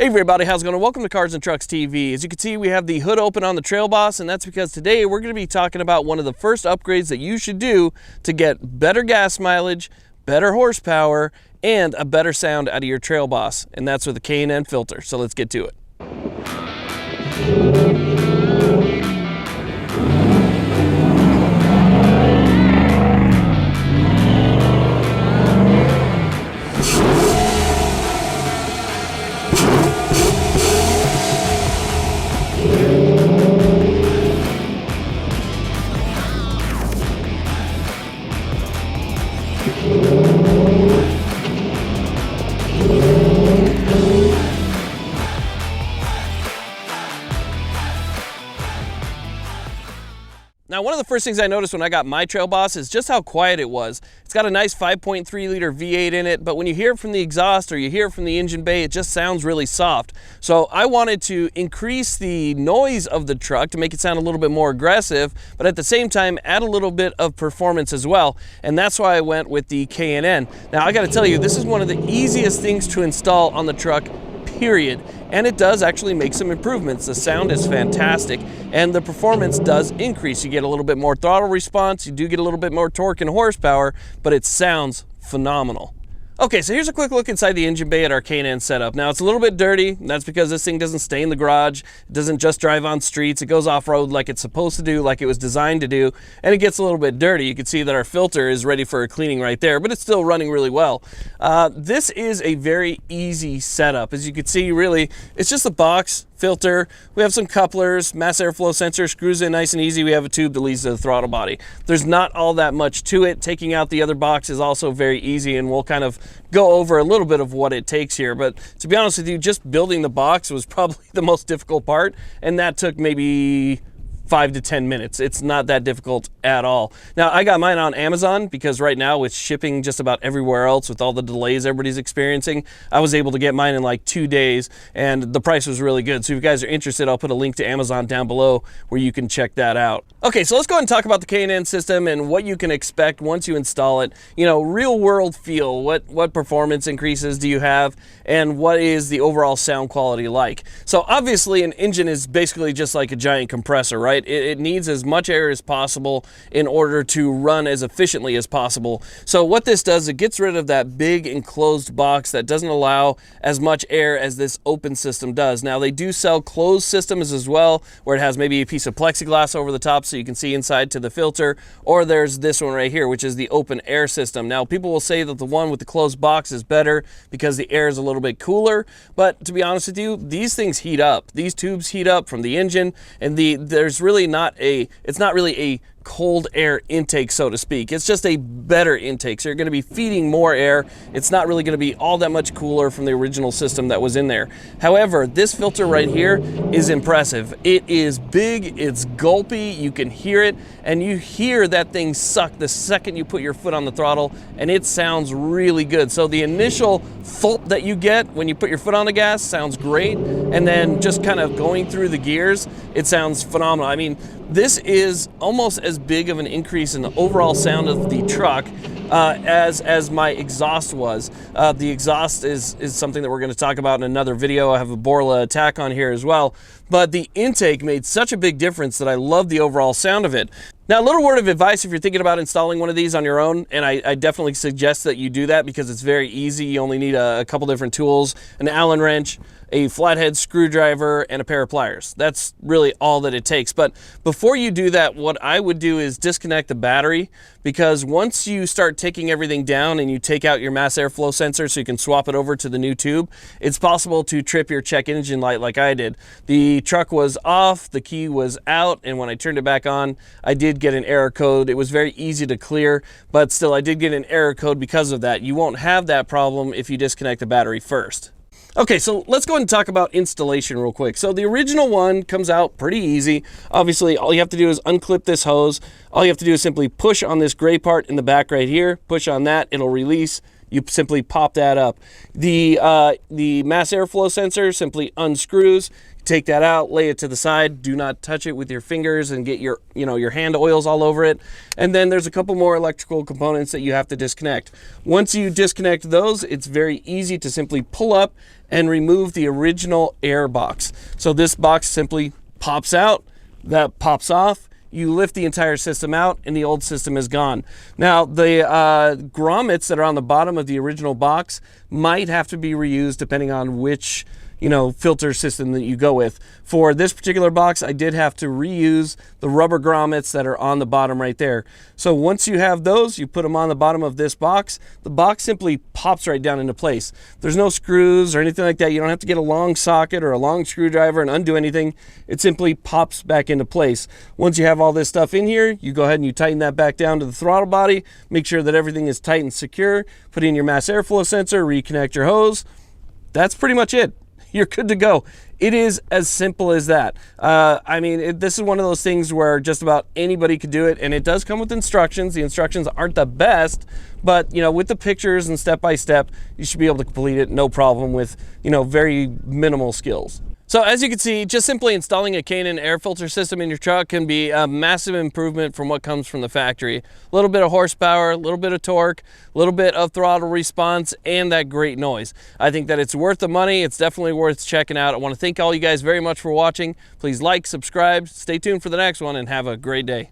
Hey everybody, how's it going? Welcome to Cars and Trucks TV. As you can see, we have the hood open on the Trail Boss, and that's because today we're going to be talking about one of the first upgrades that you should do to get better gas mileage, better horsepower, and a better sound out of your Trail Boss, and that's with a K&N filter. So let's get to it. Now, one of the first things I noticed when I got my Trail Boss is just how quiet it was. It's got a nice 5.3 liter V8 in it, but when you hear it from the exhaust or you hear it from the engine bay, it just sounds really soft. So I wanted to increase the noise of the truck to make it sound a little bit more aggressive, but at the same time, add a little bit of performance as well. And that's why I went with the K&N. Now, I gotta tell you, this is one of the easiest things to install on the truck, period. And it does actually make some improvements. The sound is fantastic and the performance does increase. You get a little bit more throttle response, you do get a little bit more torque and horsepower, but it sounds phenomenal. Okay, so here's a quick look inside the engine bay at our K&N setup. Now, it's a little bit dirty, and that's because this thing doesn't stay in the garage. It doesn't just drive on streets. It goes off-road like it's supposed to do, like it was designed to do, and it gets a little bit dirty. You can see that our filter is ready for a cleaning right there, but it's still running really well. This is a very easy setup. As you can see, really, it's just a box, filter. We have some couplers, mass airflow sensor, screws in nice and easy. We have a tube that leads to the throttle body. There's not all that much to it. Taking out the other box is also very easy, and we'll kind of go over a little bit of what it takes here. But to be honest with you, just building the box was probably the most difficult part, and that took maybe 5 to 10 minutes. It's not that difficult at all. Now, I got mine on Amazon because right now with shipping just about everywhere else, with all the delays everybody's experiencing, I was able to get mine in like 2 days and the price was really good. So if you guys are interested, I'll put a link to Amazon down below where you can check that out. Okay, so let's go ahead and talk about the K&N system and what you can expect once you install it. You know, real world feel, what performance increases do you have, and what is the overall sound quality like? So obviously an engine is basically just like a giant compressor, right? It needs as much air as possible in order to run as efficiently as possible. So what this does, it gets rid of that big enclosed box that doesn't allow as much air as this open system does. Now, they do sell closed systems as well, where it has maybe a piece of plexiglass over the top so you can see inside to the filter, or there's this one right here, which is the open air system. Now, people will say that the one with the closed box is better because the air is a little bit cooler, but to be honest with you, these things heat up. These tubes heat up from the engine, and it's not really a cold air intake, so to speak. It's just a better intake. So you're going to be feeding more air. It's not really going to be all that much cooler from the original system that was in there. However, this filter right here is impressive. It is big, it's gulpy, you can hear it, and you hear that thing suck the second you put your foot on the throttle, and it sounds really good. So the initial thump that you get when you put your foot on the gas sounds great, and then just kind of going through the gears, it sounds phenomenal. I mean, this is almost as big of an increase in the overall sound of the truck as my exhaust was. The exhaust is something that we're going to talk about in another video. I have a Borla attack on here as well. But the intake made such a big difference that I love the overall sound of it. Now, a little word of advice if you're thinking about installing one of these on your own, and I definitely suggest that you do that because it's very easy. You only need a couple different tools, an Allen wrench, a flathead screwdriver, and a pair of pliers. That's really all that it takes. But before you do that, what I would do is disconnect the battery, because once you start taking everything down and you take out your mass airflow sensor so you can swap it over to the new tube, it's possible to trip your check engine light like I did. The truck was off, the key was out, and when I turned it back on, I did get an error code. It was very easy to clear, but still I did get an error code because of that. You won't have that problem if you disconnect the battery first. Okay, so let's go ahead and talk about installation real quick. So the original one comes out pretty easy. Obviously, all you have to do is unclip this hose. All you have to do is simply push on this gray part in the back right here. Push on that, it'll release. You simply pop that up. The mass airflow sensor simply unscrews. Take that out, lay it to the side. Do not touch it with your fingers and get your hand oils all over it. And then there's a couple more electrical components that you have to disconnect. Once you disconnect those, it's very easy to simply pull up and remove the original air box. So this box simply pops out, that pops off, you lift the entire system out, and the old system is gone. Now, the grommets that are on the bottom of the original box might have to be reused depending on which filter system that you go with. For this particular box, I did have to reuse the rubber grommets that are on the bottom right there. So once you have those, you put them on the bottom of this box, the box simply pops right down into place. There's no screws or anything like that. You don't have to get a long socket or a long screwdriver and undo anything. It simply pops back into place. Once you have all this stuff in here, you go ahead and you tighten that back down to the throttle body, make sure that everything is tight and secure, put in your mass airflow sensor, reconnect your hose. That's pretty much it. You're good to go. It is as simple as that. I mean, this is one of those things where just about anybody could do it, and it does come with instructions. The instructions aren't the best, but with the pictures and step-by-step, you should be able to complete it no problem with very minimal skills. So as you can see, just simply installing a K&N air filter system in your truck can be a massive improvement from what comes from the factory. A little bit of horsepower, a little bit of torque, a little bit of throttle response, and that great noise. I think that it's worth the money. It's definitely worth checking out. I want to thank all you guys very much for watching. Please like, subscribe, stay tuned for the next one, and have a great day.